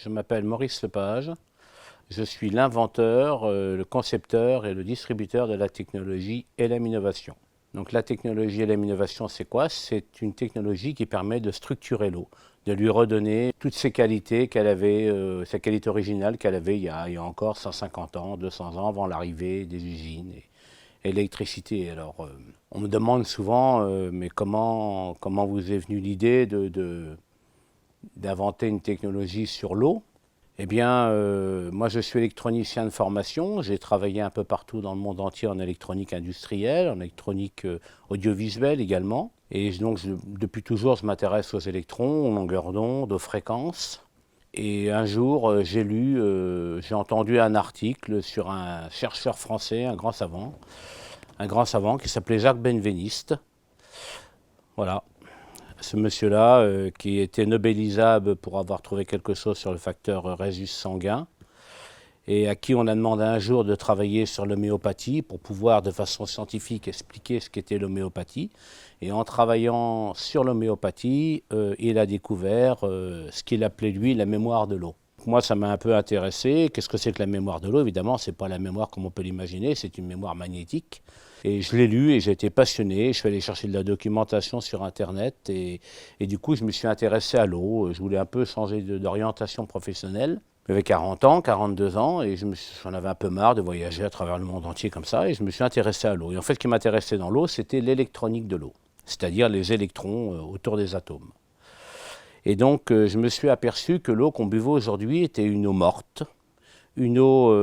Je m'appelle Maurice Lepage. Je suis l'inventeur, le concepteur et le distributeur de la technologie LM Innovation. Donc la technologie LM Innovation, c'est quoi? C'est une technologie qui permet de structurer l'eau, de lui redonner toutes ses qualités qu'elle avait, sa qualité originale qu'elle avait il y a encore 150 ans, 200 ans avant l'arrivée des usines et l'électricité. Alors, on me demande souvent, mais comment vous est venue l'idée d'inventer une technologie sur l'eau? Eh bien, moi je suis électronicien de formation, j'ai travaillé un peu partout dans le monde entier en électronique industrielle, en électronique audiovisuelle également. Et donc depuis toujours je m'intéresse aux électrons, aux longueurs d'onde, aux fréquences. Et un jour j'ai entendu un article sur un chercheur français, un grand savant qui s'appelait Jacques Benveniste. Voilà. Ce monsieur-là, qui était nobelisable pour avoir trouvé quelque chose sur le facteur rhésus sanguin, et à qui on a demandé un jour de travailler sur l'homéopathie pour pouvoir de façon scientifique expliquer ce qu'était l'homéopathie. Et en travaillant sur l'homéopathie, il a découvert ce qu'il appelait lui la mémoire de l'eau. Moi, ça m'a un peu intéressé. Qu'est-ce que c'est que la mémoire de l'eau? Évidemment, ce n'est pas la mémoire comme on peut l'imaginer, c'est une mémoire magnétique. Et je l'ai lu et j'ai été passionné. Je suis allé chercher de la documentation sur Internet et du coup, je me suis intéressé à l'eau. Je voulais un peu changer d'orientation professionnelle. J'avais 40 ans, 42 ans et j'en avais un peu marre de voyager à travers le monde entier comme ça et je me suis intéressé à l'eau. Et en fait, ce qui m'intéressait dans l'eau, c'était l'électronique de l'eau, c'est-à-dire les électrons autour des atomes. Et donc, je me suis aperçu que l'eau qu'on buvait aujourd'hui était une eau morte. Une eau,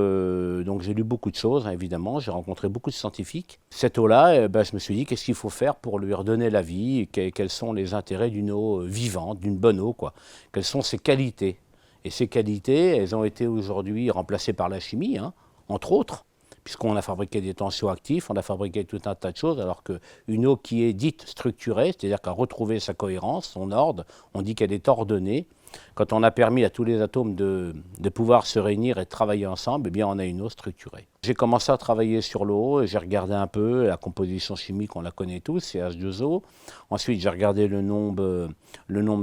donc j'ai lu beaucoup de choses, hein, évidemment, j'ai rencontré beaucoup de scientifiques. Cette eau-là, je me suis dit, qu'est-ce qu'il faut faire pour lui redonner la vie? Quels sont les intérêts d'une eau vivante, d'une bonne eau, quoi? Quelles sont ses qualités? Et ces qualités, elles ont été aujourd'hui remplacées par la chimie, hein, entre autres, puisqu'on a fabriqué des tensioactifs, on a fabriqué tout un tas de choses, alors qu'une eau qui est dite structurée, c'est-à-dire qu'elle a retrouvé sa cohérence, son ordre, on dit qu'elle est ordonnée. Quand on a permis à tous les atomes de pouvoir se réunir et de travailler ensemble, eh bien on a une eau structurée. J'ai commencé à travailler sur l'eau, j'ai regardé un peu la composition chimique, on la connaît tous, c'est H2O. Ensuite j'ai regardé le nombre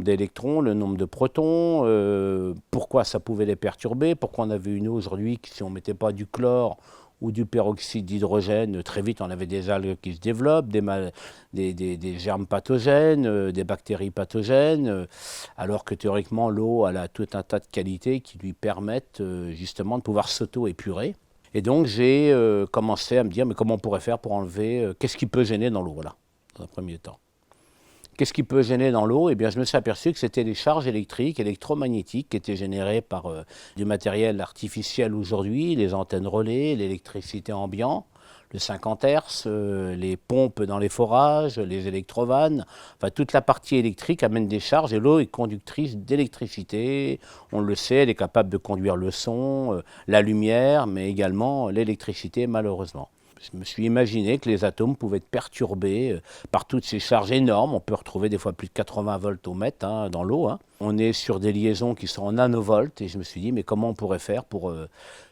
d'électrons, le nombre de protons, pourquoi ça pouvait les perturber, pourquoi on avait une eau aujourd'hui, si on ne mettait pas du chlore ou du peroxyde d'hydrogène, très vite on avait des algues qui se développent, des germes pathogènes, des bactéries pathogènes, alors que théoriquement l'eau elle a tout un tas de qualités qui lui permettent justement de pouvoir s'auto-épurer. Et donc j'ai commencé à me dire mais comment on pourrait faire pour enlever, qu'est-ce qui peut gêner dans l'eau, voilà, dans un premier temps. Qu'est-ce qui peut gêner dans l'eau? Eh bien, je me suis aperçu que c'était les charges électriques, électromagnétiques qui étaient générées par du matériel artificiel aujourd'hui, les antennes relais, l'électricité ambiante, le 50 Hz, les pompes dans les forages, les électrovannes. Enfin, toute la partie électrique amène des charges et l'eau est conductrice d'électricité. On le sait, elle est capable de conduire le son, la lumière, mais également l'électricité, malheureusement. Je me suis imaginé que les atomes pouvaient être perturbés par toutes ces charges énormes. On peut retrouver des fois plus de 80 volts au mètre dans l'eau. Hein. On est sur des liaisons qui sont en nanovolts et je me suis dit, mais comment on pourrait faire pour,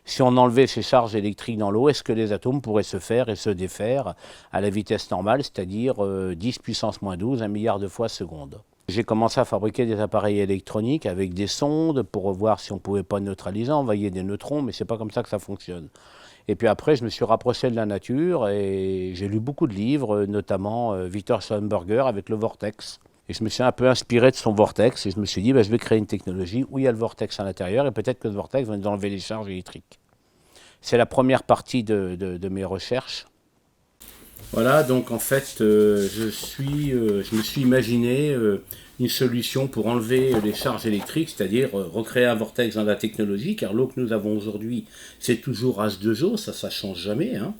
si on enlevait ces charges électriques dans l'eau, est-ce que les atomes pourraient se faire et se défaire à la vitesse normale, c'est-à-dire 10 puissance moins 12, 1 milliard de fois seconde. J'ai commencé à fabriquer des appareils électroniques avec des sondes pour voir si on ne pouvait pas neutraliser, envoyer des neutrons, mais ce n'est pas comme ça que ça fonctionne. Et puis après, je me suis rapproché de la nature et j'ai lu beaucoup de livres, notamment Victor Schönberger avec le vortex. Et je me suis un peu inspiré de son vortex et je me suis dit, je vais créer une technologie où il y a le vortex à l'intérieur et peut-être que le vortex va nous enlever les charges électriques. C'est la première partie de mes recherches. Voilà, donc en fait, je me suis imaginé une solution pour enlever les charges électriques, c'est-à-dire recréer un vortex dans la technologie, car l'eau que nous avons aujourd'hui, c'est toujours H2O, ça ne change jamais. Hein.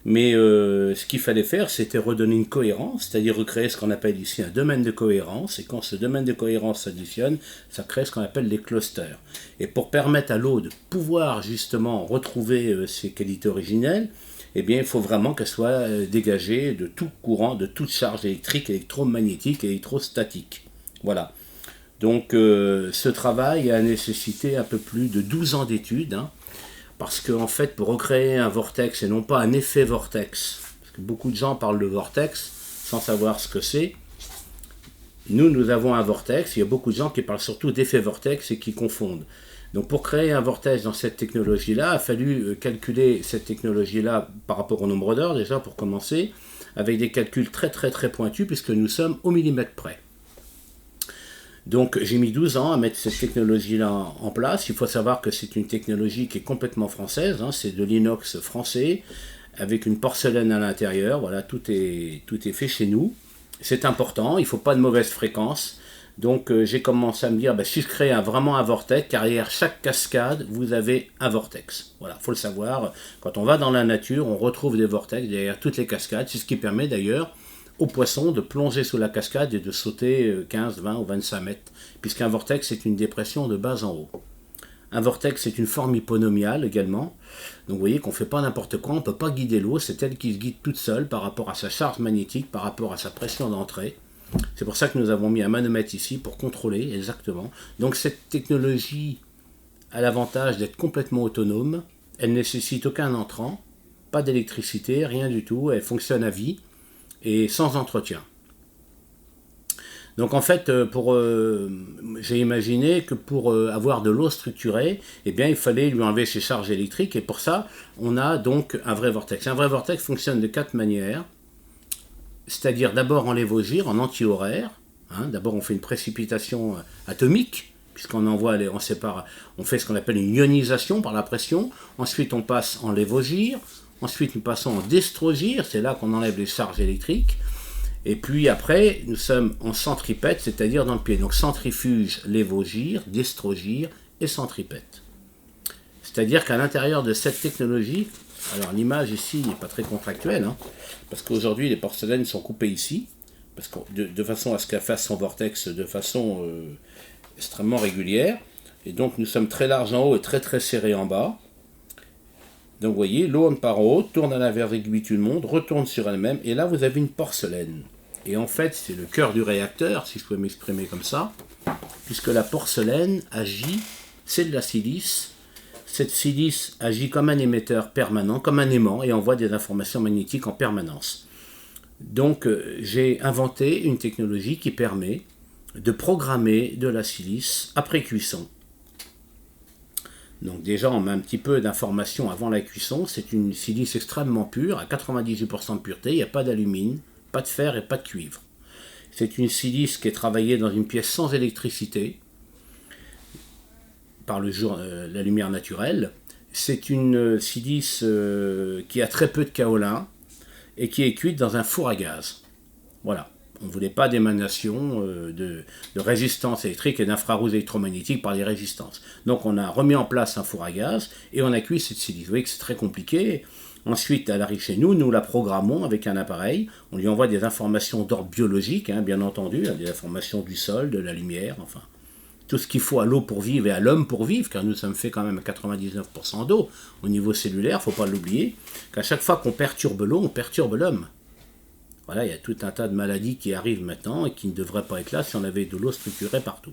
Mais ce qu'il fallait faire, c'était redonner une cohérence, c'est-à-dire recréer ce qu'on appelle ici un domaine de cohérence, et quand ce domaine de cohérence s'additionne, ça crée ce qu'on appelle des clusters. Et pour permettre à l'eau de pouvoir justement retrouver ses qualités originelles, eh bien, il faut vraiment qu'elle soit dégagée de tout courant, de toute charge électrique, électromagnétique et électrostatique. Voilà. Donc, ce travail a nécessité un peu plus de 12 ans d'études, hein, parce qu'en fait, pour recréer un vortex et non pas un effet vortex, parce que beaucoup de gens parlent de vortex sans savoir ce que c'est, nous avons un vortex. Il y a beaucoup de gens qui parlent surtout d'effet vortex et qui confondent. Donc pour créer un vortex dans cette technologie-là, il a fallu calculer cette technologie-là par rapport au nombre d'heures, déjà pour commencer, avec des calculs très très très pointus, puisque nous sommes au millimètre près. Donc j'ai mis 12 ans à mettre cette technologie-là en place. Il faut savoir que c'est une technologie qui est complètement française, hein. C'est de l'inox français, avec une porcelaine à l'intérieur. Voilà, tout est fait chez nous. C'est important, il ne faut pas de mauvaise fréquence. Donc j'ai commencé à me dire, si je crée vraiment un vortex, car derrière chaque cascade, vous avez un vortex. Voilà, il faut le savoir. Quand on va dans la nature, on retrouve des vortex derrière toutes les cascades. C'est ce qui permet d'ailleurs aux poissons de plonger sous la cascade et de sauter 15, 20 ou 25 mètres. Puisqu'un vortex, c'est une dépression de bas en haut. Un vortex, c'est une forme hyponomiale également. Donc vous voyez qu'on ne fait pas n'importe quoi, on ne peut pas guider l'eau, c'est elle qui se guide toute seule par rapport à sa charge magnétique, par rapport à sa pression d'entrée. C'est pour ça que nous avons mis un manomètre ici pour contrôler exactement. Donc cette technologie a l'avantage d'être complètement autonome, elle ne nécessite aucun entrant, pas d'électricité, rien du tout, elle fonctionne à vie et sans entretien. Donc en fait, j'ai imaginé que pour avoir de l'eau structurée, il fallait lui enlever ses charges électriques, et pour ça, on a donc un vrai vortex. Un vrai vortex fonctionne de 4 manières, c'est-à-dire d'abord en lévogir, en anti-horaire. Hein, d'abord on fait une précipitation atomique, puisqu'on envoie, on fait ce qu'on appelle une ionisation par la pression. Ensuite on passe en lévogir, ensuite nous passons en destrogir, c'est là qu'on enlève les charges électriques. Et puis après, nous sommes en centripète, c'est-à-dire dans le pied. Donc centrifuge, lévogir, destrogir et centripète. C'est-à-dire qu'à l'intérieur de cette technologie, alors l'image ici n'est pas très contractuelle, hein, parce qu'aujourd'hui les porcelaines sont coupées ici, parce que, de façon à ce qu'elle fasse son vortex de façon extrêmement régulière. Et donc nous sommes très larges en haut et très très serrés en bas. Donc vous voyez, l'eau part en haut, tourne à l'inverse aiguille du monde, retourne sur elle-même, et là vous avez une porcelaine. Et en fait, c'est le cœur du réacteur, si je peux m'exprimer comme ça, puisque la porcelaine agit, c'est de la silice. Cette silice agit comme un émetteur permanent, comme un aimant, et envoie des informations magnétiques en permanence. Donc j'ai inventé une technologie qui permet de programmer de la silice après cuisson. Donc déjà, on met un petit peu d'informations avant la cuisson. C'est une silice extrêmement pure, à 98% de pureté. Il n'y a pas d'alumine, pas de fer et pas de cuivre. C'est une silice qui est travaillée dans une pièce sans électricité, par la lumière naturelle. C'est une silice qui a très peu de kaolin et qui est cuite dans un four à gaz. Voilà. On ne voulait pas d'émanation de résistance électrique et d'infrarouge électromagnétique par les résistances. Donc on a remis en place un four à gaz et on a cuit cette silice. Vous voyez que c'est très compliqué. Ensuite, elle arrive chez nous, nous la programmons avec un appareil. On lui envoie des informations d'ordre biologique, hein, bien entendu, des informations du sol, de la lumière, enfin. Tout ce qu'il faut à l'eau pour vivre et à l'homme pour vivre, car nous sommes faits quand même à 99% d'eau. Au niveau cellulaire, il ne faut pas l'oublier, qu'à chaque fois qu'on perturbe l'eau, on perturbe l'homme. Voilà, il y a tout un tas de maladies qui arrivent maintenant et qui ne devraient pas être là si on avait de l'eau structurée partout.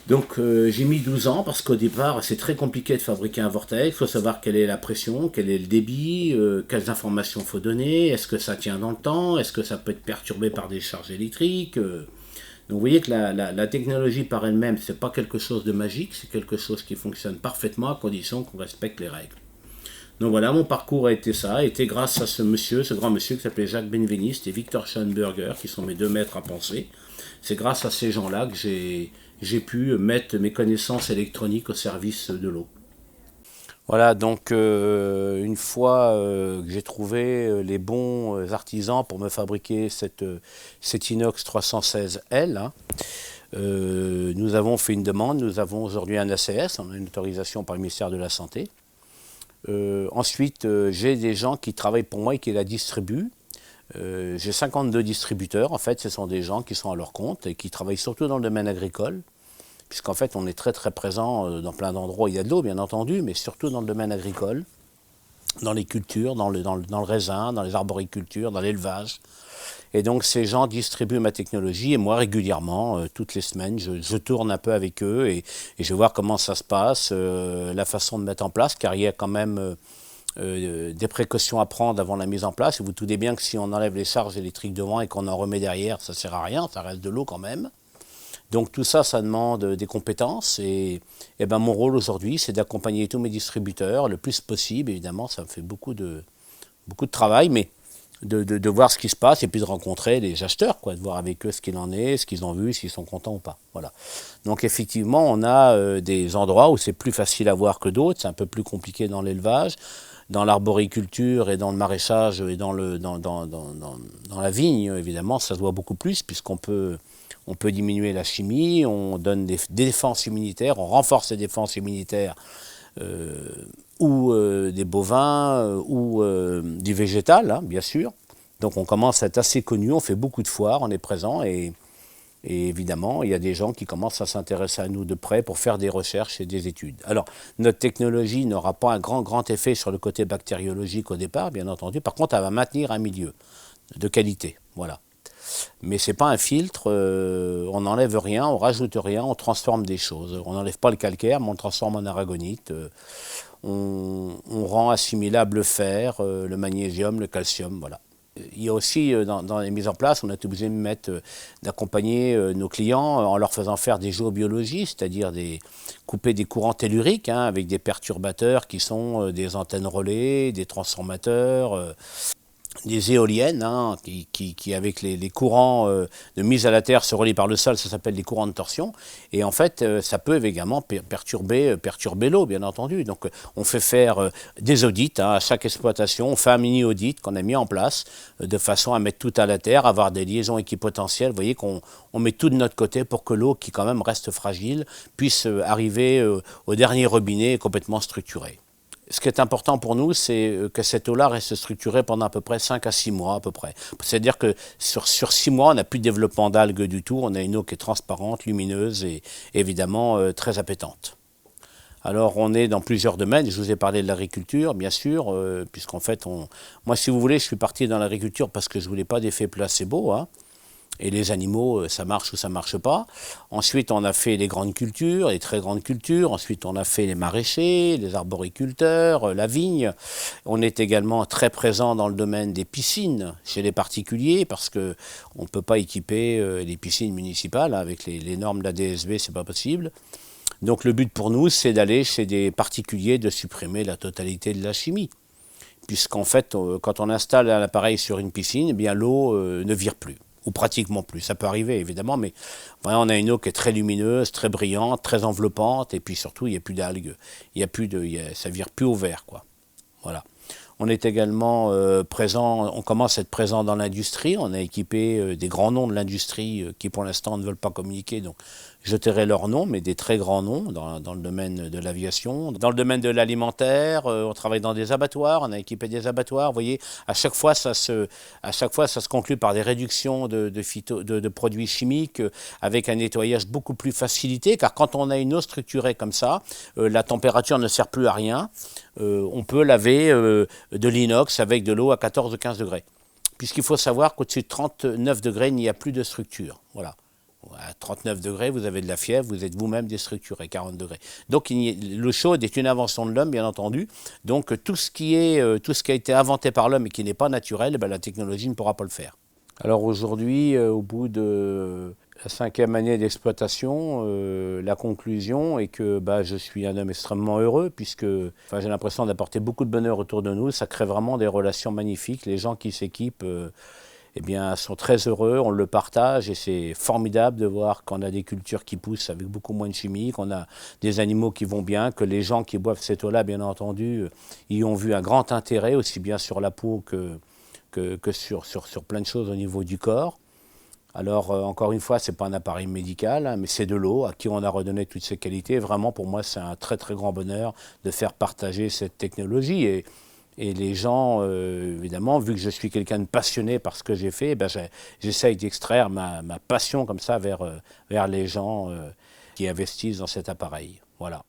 Donc j'ai mis 12 ans parce qu'au départ c'est très compliqué de fabriquer un vortex. Il faut savoir quelle est la pression, quel est le débit, quelles informations il faut donner, est-ce que ça tient dans le temps, est-ce que ça peut être perturbé par des charges électriques. Donc vous voyez que la technologie par elle-même, c'est pas quelque chose de magique, c'est quelque chose qui fonctionne parfaitement à condition qu'on respecte les règles. Donc voilà, mon parcours a été grâce à ce grand monsieur qui s'appelait Jacques Benveniste et Victor Schoenberger, qui sont mes deux maîtres à penser. C'est grâce à ces gens-là que j'ai pu mettre mes connaissances électroniques au service de l'eau. Voilà, donc une fois que j'ai trouvé les bons artisans pour me fabriquer cette inox 316L, hein, nous avons fait une demande, nous avons aujourd'hui un ACS, on a une autorisation par le ministère de la Santé. Ensuite, j'ai des gens qui travaillent pour moi et qui la distribuent. J'ai 52 distributeurs, en fait, ce sont des gens qui sont à leur compte et qui travaillent surtout dans le domaine agricole, puisqu'en fait, on est très très présent dans plein d'endroits où il y a de l'eau, bien entendu, mais surtout dans le domaine agricole, dans les cultures, dans le raisin, dans les arboricultures, dans l'élevage. Et donc, ces gens distribuent ma technologie et moi, régulièrement, toutes les semaines, je tourne un peu avec eux et je vais voir comment ça se passe, la façon de mettre en place, car il y a quand même des précautions à prendre avant la mise en place. Et vous doutez bien que si on enlève les charges électriques devant et qu'on en remet derrière, ça ne sert à rien, ça reste de l'eau quand même. Donc tout ça, ça demande des compétences. Et ben, mon rôle aujourd'hui, c'est d'accompagner tous mes distributeurs le plus possible. Évidemment, ça me fait beaucoup de travail, mais de voir ce qui se passe et puis de rencontrer les acheteurs, quoi, de voir avec eux ce qu'il en est, ce qu'ils ont vu, s'ils sont contents ou pas. Voilà. Donc effectivement, on a des endroits où c'est plus facile à voir que d'autres, c'est un peu plus compliqué dans l'élevage, dans l'arboriculture et dans le maraîchage et dans la vigne, évidemment, ça se voit beaucoup plus puisqu'on peut diminuer la chimie, on donne des défenses immunitaires, on renforce les défenses immunitaires ou des bovins ou du végétal, hein, bien sûr. Donc on commence à être assez connu, on fait beaucoup de foires, on est présent et évidemment, il y a des gens qui commencent à s'intéresser à nous de près pour faire des recherches et des études. Alors, notre technologie n'aura pas un grand effet sur le côté bactériologique au départ, bien entendu. Par contre, elle va maintenir un milieu de qualité, voilà. Mais ce n'est pas un filtre, on n'enlève rien, on rajoute rien, on transforme des choses. On n'enlève pas le calcaire, mais on le transforme en aragonite. On rend assimilable le fer, le magnésium, le calcium, voilà. Il y a aussi, dans les mises en place, on a été obligé d'accompagner nos clients en leur faisant faire des géobiologies, c'est-à-dire couper des courants telluriques hein, avec des perturbateurs qui sont des antennes relais, des transformateurs, des éoliennes hein, qui avec les courants de mise à la terre se relient par le sol, ça s'appelle des courants de torsion. Et en fait, ça peut également perturber l'eau, bien entendu. Donc on fait faire des audits hein, à chaque exploitation. On fait un mini-audit qu'on a mis en place de façon à mettre tout à la terre, avoir des liaisons équipotentielles. Vous voyez qu'on met tout de notre côté pour que l'eau, qui quand même reste fragile, puisse arriver au dernier robinet complètement structurée. Ce qui est important pour nous, c'est que cette eau-là reste structurée pendant à peu près 5 à 6 mois à peu près. C'est-à-dire que sur 6 mois, on n'a plus de développement d'algues du tout. On a une eau qui est transparente, lumineuse et évidemment très appétante. Alors on est dans plusieurs domaines. Je vous ai parlé de l'agriculture, bien sûr, puisqu'en fait, moi si vous voulez, je suis parti dans l'agriculture parce que je ne voulais pas d'effet placebo. Hein. Et les animaux, ça marche ou ça ne marche pas. Ensuite, on a fait les grandes cultures, les très grandes cultures. Ensuite, on a fait les maraîchers, les arboriculteurs, la vigne. On est également très présent dans le domaine des piscines chez les particuliers parce qu'on ne peut pas équiper les piscines municipales. Avec les normes de la DSB, ce n'est pas possible. Donc le but pour nous, c'est d'aller chez des particuliers, de supprimer la totalité de la chimie. Puisqu'en fait, quand on installe un appareil sur une piscine, eh bien l'eau ne vire plus. Ou pratiquement plus. Ça peut arriver, évidemment, mais voilà, on a une eau qui est très lumineuse, très brillante, très enveloppante, et puis surtout, il n'y a plus d'algues. Ça ne vire plus au vert, quoi. Voilà. On est également présent, on commence à être présent dans l'industrie. On a équipé des grands noms de l'industrie qui, pour l'instant, ne veulent pas communiquer, donc je tairai leurs noms, mais des très grands noms dans le domaine de l'aviation. Dans le domaine de l'alimentaire, on travaille dans des abattoirs, on a équipé des abattoirs. Vous voyez, à chaque fois, ça se conclut par des réductions de produits chimiques avec un nettoyage beaucoup plus facilité, car quand on a une eau structurée comme ça, la température ne sert plus à rien. On peut laver de l'inox avec de l'eau à 14 ou 15 degrés. Puisqu'il faut savoir qu'au-dessus de 39 degrés, il n'y a plus de structure. Voilà. À 39 degrés, vous avez de la fièvre, vous êtes vous-même déstructuré, 40 degrés. Donc l'eau chaude est une invention de l'homme, bien entendu. Donc tout ce qui a été inventé par l'homme et qui n'est pas naturel, la technologie ne pourra pas le faire. Alors aujourd'hui, au bout de la 5e année d'exploitation, la conclusion est que je suis un homme extrêmement heureux puisque j'ai l'impression d'apporter beaucoup de bonheur autour de nous. Ça crée vraiment des relations magnifiques. Les gens qui s'équipent sont très heureux, on le partage et c'est formidable de voir qu'on a des cultures qui poussent avec beaucoup moins de chimie, qu'on a des animaux qui vont bien, que les gens qui boivent cette eau-là, bien entendu, y ont vu un grand intérêt, aussi bien sur la peau que sur plein de choses au niveau du corps. Alors, encore une fois, ce n'est pas un appareil médical, hein, mais c'est de l'eau à qui on a redonné toutes ses qualités. Vraiment, pour moi, c'est un très très grand bonheur de faire partager cette technologie. Et les gens, évidemment, vu que je suis quelqu'un de passionné par ce que j'ai fait, j'essaye d'extraire ma passion comme ça vers les gens qui investissent dans cet appareil. Voilà.